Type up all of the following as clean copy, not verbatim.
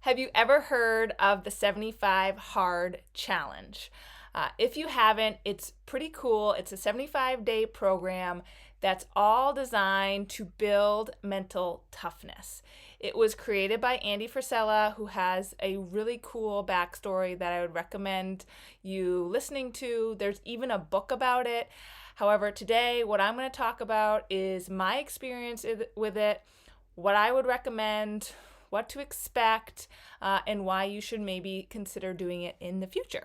Have you ever heard of the 75 Hard Challenge? If you haven't, it's pretty cool. It's a 75-day program that's all designed to build mental toughness. It was created by Andy Frisella, who has a really cool backstory that I would recommend you listening to. There's even a book about it. However, today, what I'm going to talk about is my experience with it, what I would recommend, what to expect, and why you should maybe consider doing it in the future.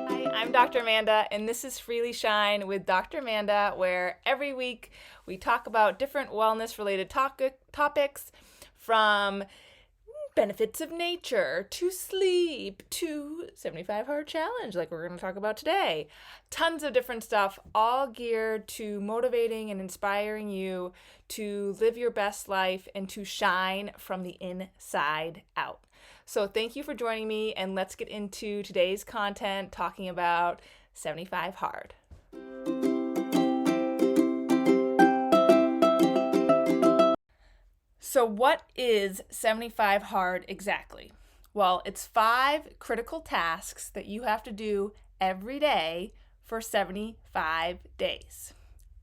Hi, I'm Dr. Amanda, and this is Freely Shine with Dr. Amanda, where every week we talk about different wellness-related topics, from benefits of nature, to sleep, to 75 Hard Challenge, like we're going to talk about today. Tons of different stuff, all geared to motivating and inspiring you to live your best life and to shine from the inside out. So thank you for joining me, and let's get into today's content talking about 75 Hard. So what is 75 Hard exactly? Well, it's 5 critical tasks that you have to do every day for 75 days.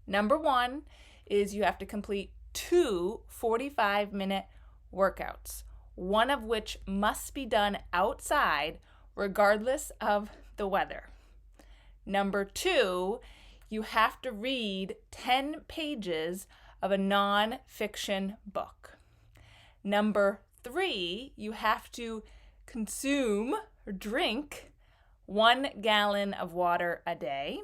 Number 1 is you have to complete 2 45-minute workouts, one of which must be done outside regardless of the weather. Number 2, you have to read 10 pages of a non-fiction book. Number 3, you have to consume or drink 1 gallon of water a day.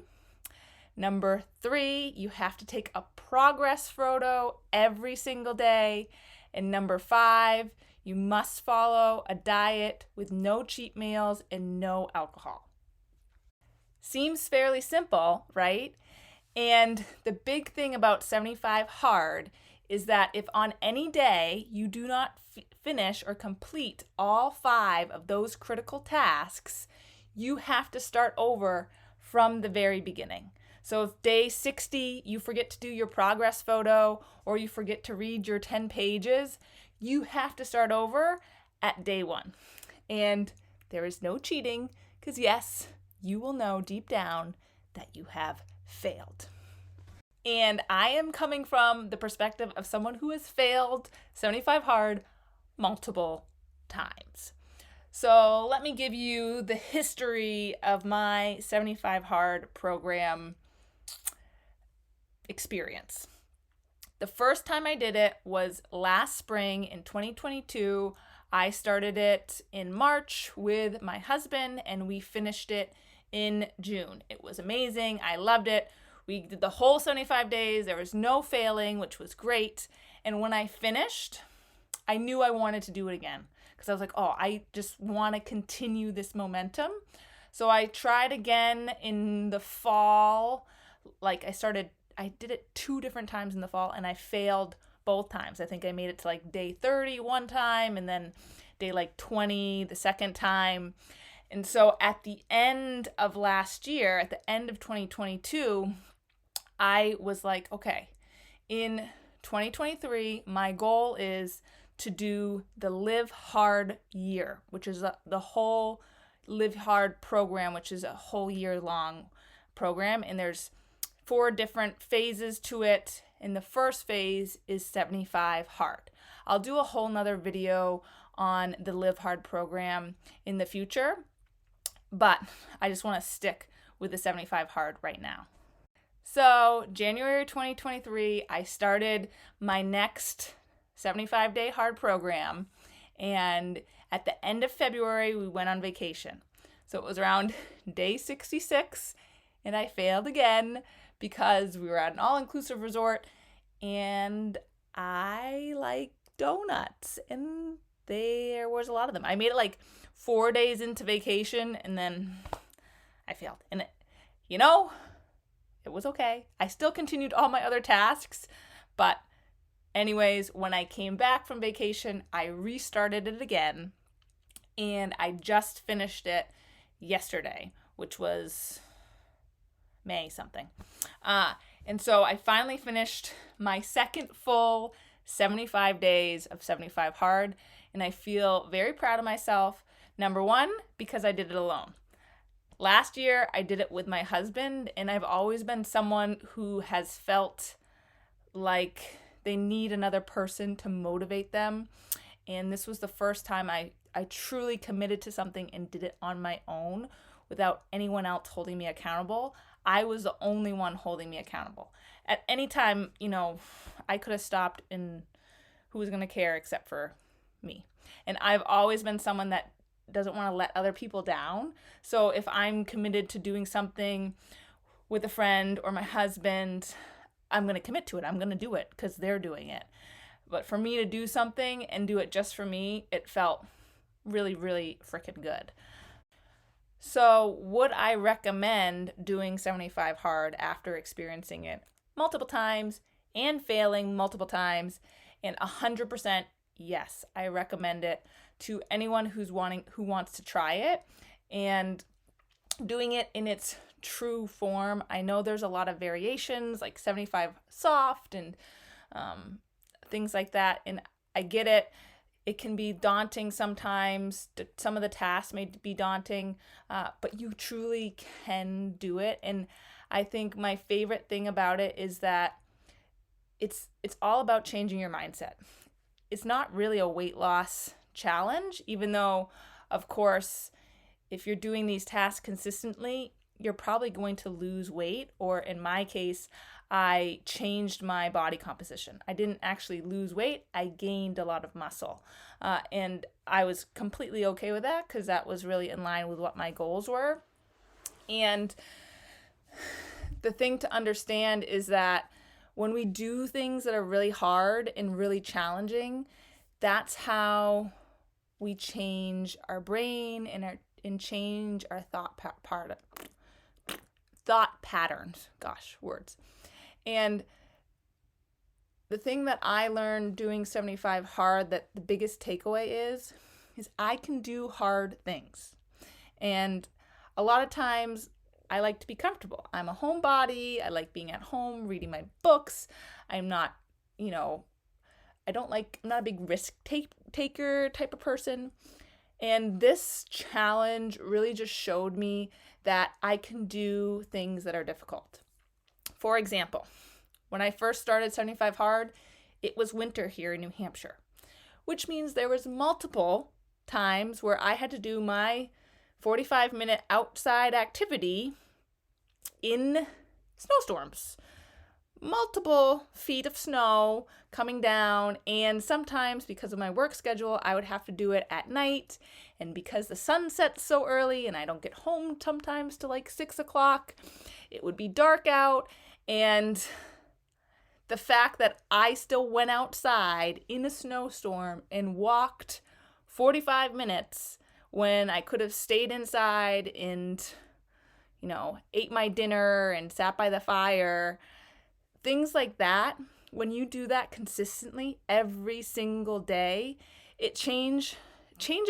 Number 3, you have to take a progress photo every single day. And number 5, you must follow a diet with no cheat meals and no alcohol. Seems fairly simple, right? And the big thing about 75 Hard is that if on any day you do not finish or complete all 5 of those critical tasks, you have to start over from the very beginning. So if day 60 you forget to do your progress photo or you forget to read your 10 pages, you have to start over at day 1. And there is no cheating, because yes, you will know deep down that you have failed. And I am coming from the perspective of someone who has failed 75 Hard multiple times. So let me give you the history of my 75 Hard program experience. The first time I did it was last spring in 2022. I started it in March with my husband, and we finished it in June. It was amazing. I loved it. We did the whole 75 days. There was no failing, which was great. And when I finished, I knew I wanted to do it again, because I was like, oh, I just want to continue this momentum. So I tried again in the fall. I did it 2 different times in the fall, and I failed both times. I think I made it to like day 30 one time, and then day 20 the second time. And so at the end of last year, at the end of 2022, I was like, okay, in 2023, my goal is to do the Live Hard year, which is the whole Live Hard program, which is a whole year-long program. And there's 4 different phases to it. And the first phase is 75 Hard. I'll do a whole nother video on the Live Hard program in the future, but I just want to stick with the 75 Hard right now. So January 2023, I started my next 75-day hard program, and at the end of February, we went on vacation. So it was around day 66, and I failed again because we were at an all-inclusive resort, and I like donuts, and there was a lot of them. I made it 4 days into vacation, and then I failed. And it was okay. I still continued all my other tasks, but anyways, when I came back from vacation, I restarted it again, and I just finished it yesterday, which was May something. And so I finally finished my second full 75 days of 75 hard, and I feel very proud of myself. Number one, because I did it alone. Last year, I did it with my husband, and I've always been someone who has felt like they need another person to motivate them. And this was the first time I truly committed to something and did it on my own without anyone else holding me accountable. I was the only one holding me accountable. At any time, I could have stopped, and who was going to care except for me? And I've always been someone that doesn't want to let other people down. So if I'm committed to doing something with a friend or my husband, I'm going to commit to it. I'm going to do it because they're doing it. But for me to do something and do it just for me, it felt really, really freaking good. So would I recommend doing 75 hard after experiencing it multiple times and failing multiple times? And 100% yes, I recommend it to anyone who wants to try it and doing it in its true form. I know there's a lot of variations like 75 soft and things like that, and I get it. It can be daunting sometimes. Some of the tasks may be daunting, but you truly can do it. And I think my favorite thing about it is that it's all about changing your mindset. It's not really a weight loss challenge, even though, of course, if you're doing these tasks consistently, you're probably going to lose weight, or in my case, I changed my body composition. I didn't actually lose weight, I gained a lot of muscle. And I was completely okay with that because that was really in line with what my goals were. And the thing to understand is that when we do things that are really hard and really challenging, that's how we change our brain and change our thought patterns. Gosh, words. And the thing that I learned doing 75 hard, that the biggest takeaway is I can do hard things. And a lot of times I like to be comfortable. I'm a homebody. I like being at home, reading my books. I'm not, I'm not a big risk taker type of person. And this challenge really just showed me that I can do things that are difficult. For example, when I first started 75 hard, it was winter here in New Hampshire, which means there was multiple times where I had to do my 45-minute outside activity in snowstorms. Multiple feet of snow coming down, and sometimes because of my work schedule, I would have to do it at night, and because the sun sets so early and I don't get home sometimes till like 6 o'clock, it would be dark out. And the fact that I still went outside in a snowstorm and walked 45 minutes when I could have stayed inside and, ate my dinner and sat by the fire, things like that, when you do that consistently every single day, it changes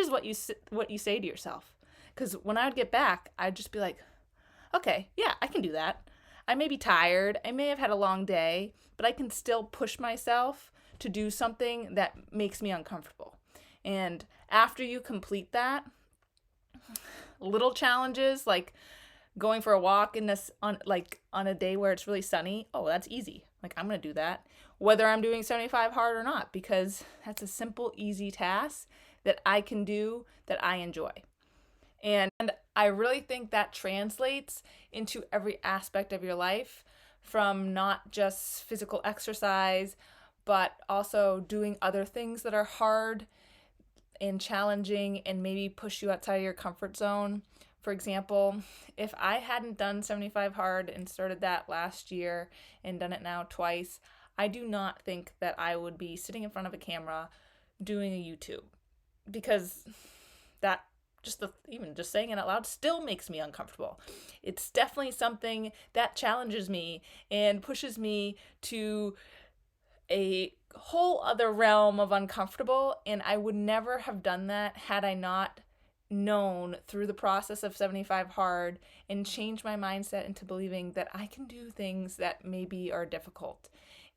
what you say to yourself. Because when I would get back, I'd just be like, okay, yeah, I can do that. I may be tired, I may have had a long day, but I can still push myself to do something that makes me uncomfortable. And after you complete that, little challenges like going for a walk on a day where it's really sunny, oh, that's easy. Like, I'm going to do that, whether I'm doing 75 hard or not, because that's a simple, easy task that I can do that I enjoy. And I really think that translates into every aspect of your life, from not just physical exercise, but also doing other things that are hard and challenging and maybe push you outside of your comfort zone. For example, if I hadn't done 75 hard and started that last year and done it now twice, I do not think that I would be sitting in front of a camera doing a YouTube, because that even just saying it out loud still makes me uncomfortable. It's definitely something that challenges me and pushes me to a whole other realm of uncomfortable, and I would never have done that had I not known through the process of 75 hard and changed my mindset into believing that I can do things that maybe are difficult.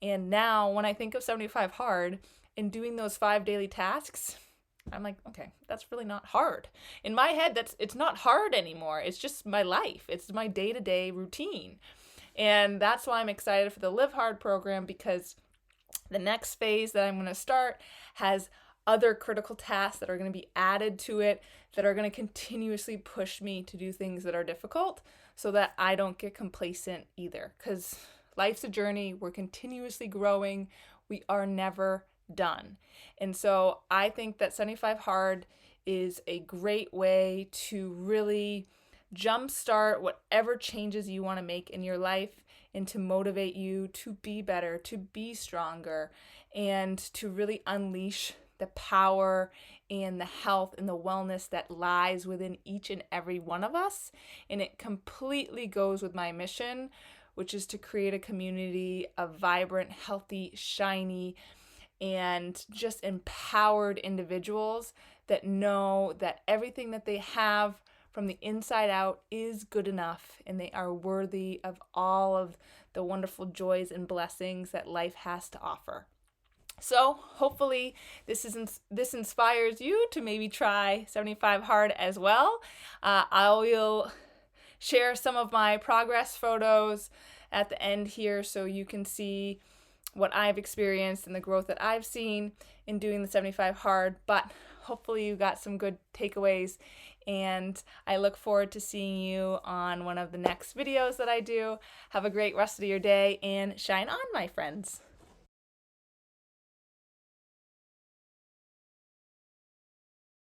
And now when I think of 75 hard and doing those 5 daily tasks, I'm like, okay, that's really not hard. In my head, it's not hard anymore. It's just my life. It's my day-to-day routine. And that's why I'm excited for the Live Hard program, because the next phase that I'm going to start has other critical tasks that are going to be added to it that are going to continuously push me to do things that are difficult so that I don't get complacent either. Because life's a journey. We're continuously growing. We are never done. And so I think that 75 Hard is a great way to really jumpstart whatever changes you want to make in your life and to motivate you to be better, to be stronger, and to really unleash the power and the health and the wellness that lies within each and every one of us. And it completely goes with my mission, which is to create a community of vibrant, healthy, shiny, and just empowered individuals that know that everything that they have from the inside out is good enough, and they are worthy of all of the wonderful joys and blessings that life has to offer. So hopefully this inspires you to maybe try 75 Hard as well. I will share some of my progress photos at the end here so you can see what I've experienced and the growth that I've seen in doing the 75 Hard. But hopefully you got some good takeaways, and I look forward to seeing you on one of the next videos that I do. Have a great rest of your day and shine on, my friends.